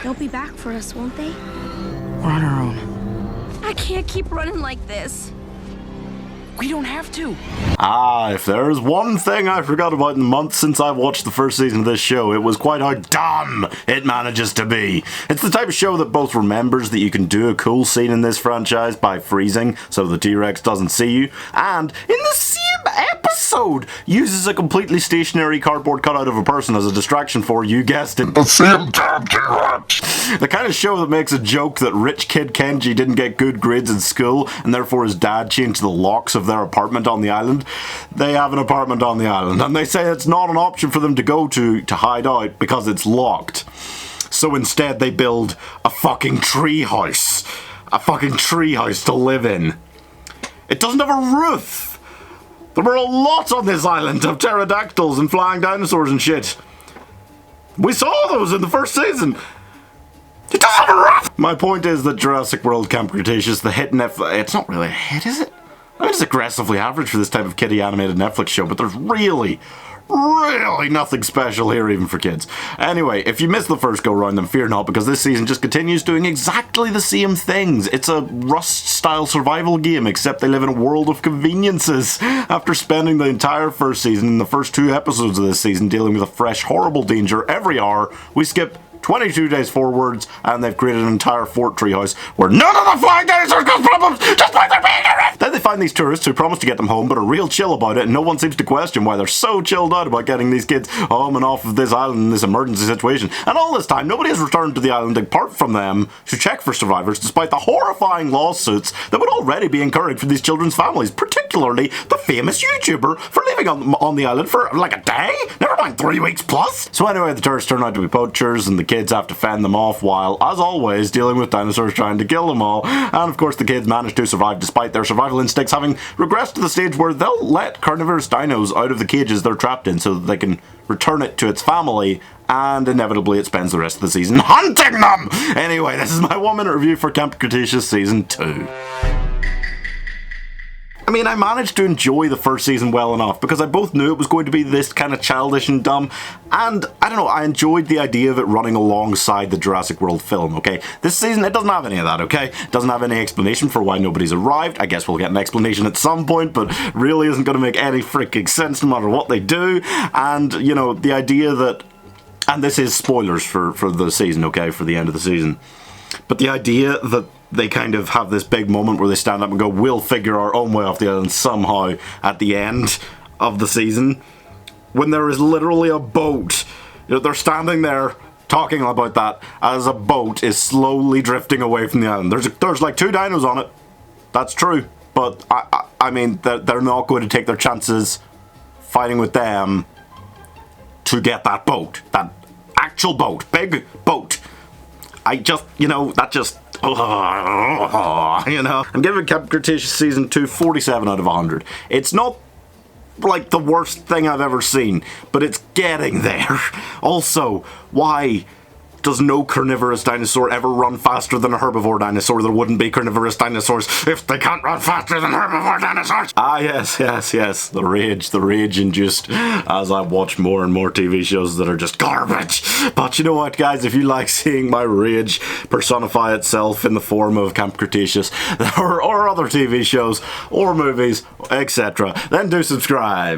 They'll be back for us, won't they? We're on our own. I can't keep running like this. We don't have to. If there's one thing I forgot about in the months since I've watched the first season of this show, it was quite how dumb it manages to be. It's the type of show that both remembers that you can do a cool scene in this franchise by freezing so the T-Rex doesn't see you, and in the same episode uses a completely stationary cardboard cutout of a person as a distraction for, you guessed it, the same damn T-Rex. The kind of show that makes a joke that rich kid Kenji didn't get good grades in school and therefore his dad changed the locks of their apartment on the island. They have an apartment on the island and they say it's not an option for them to go to hide out because it's locked. So instead they build a fucking tree house. A fucking tree house to live in. It doesn't have a roof. There were a lot on this island of pterodactyls and flying dinosaurs and shit. We saw those in the first season. It doesn't have a roof. My point is that Jurassic World Camp Cretaceous, the hit Netflix, it's not really a hit, is it? I mean, it's aggressively average for this type of kiddie animated Netflix show, but there's really nothing special here even for kids. Anyway, if you missed the first go round, then fear not, because this season just continues doing exactly the same things. It's a Rust-style survival game, except they live in a world of conveniences. After spending the entire first season and the first 2 episodes of this season dealing with a fresh, horrible danger every hour, we skip 22 days forwards, and they've created an entire fort treehouse where none of the flying dinosaurs cause problems just by their being in it. Then they find these tourists who promise to get them home but are real chill about it, and no one seems to question why they're so chilled out about getting these kids home and off of this island in this emergency situation. And all this time, nobody has returned to the island apart from them to check for survivors, despite the horrifying lawsuits that would already be incurring for these children's families, particularly the famous YouTuber for living on the island for like a day? Never mind 3 weeks plus. So anyway, the tourists turn out to be poachers, and the kids have to fend them off while, as always, dealing with dinosaurs trying to kill them all. And of course the kids manage to survive despite their survival instincts having regressed to the stage where they'll let carnivorous dinos out of the cages they're trapped in so that they can return it to its family, and inevitably it spends the rest of the season hunting them! Anyway, this is my 1-minute review for Camp Cretaceous Season 2. I mean, I managed to enjoy the first season well enough because I both knew it was going to be this kind of childish and dumb, and I don't know, I enjoyed the idea of it running alongside the Jurassic World film, okay? This season, it doesn't have any of that, okay? It doesn't have any explanation for why nobody's arrived. I guess we'll get an explanation at some point, but really isn't going to make any freaking sense no matter what they do. And, you know, the idea that, and this is spoilers for the season, okay, for the end of the season, but the idea that they kind of have this big moment where they stand up and go, we'll figure our own way off the island somehow at the end of the season, when there is literally a boat. You know, they're standing there talking about that as a boat is slowly drifting away from the island. There's like 2 dinos on it. That's true. But, I mean, they're not going to take their chances fighting with them to get that boat. That actual boat. Big boat. I just, you know, that just... you know, I'm giving Camp Cretaceous Season 2 47 out of 100. It's not like the worst thing I've ever seen, but it's getting there. Also, why does no carnivorous dinosaur ever run faster than a herbivore dinosaur? There wouldn't be carnivorous dinosaurs if they can't run faster than herbivore dinosaurs. Yes. The rage induced as I watch more and more TV shows that are just garbage. But you know what, guys? If you like seeing my rage personify itself in the form of Camp Cretaceous or other TV shows or movies, etc., then do subscribe.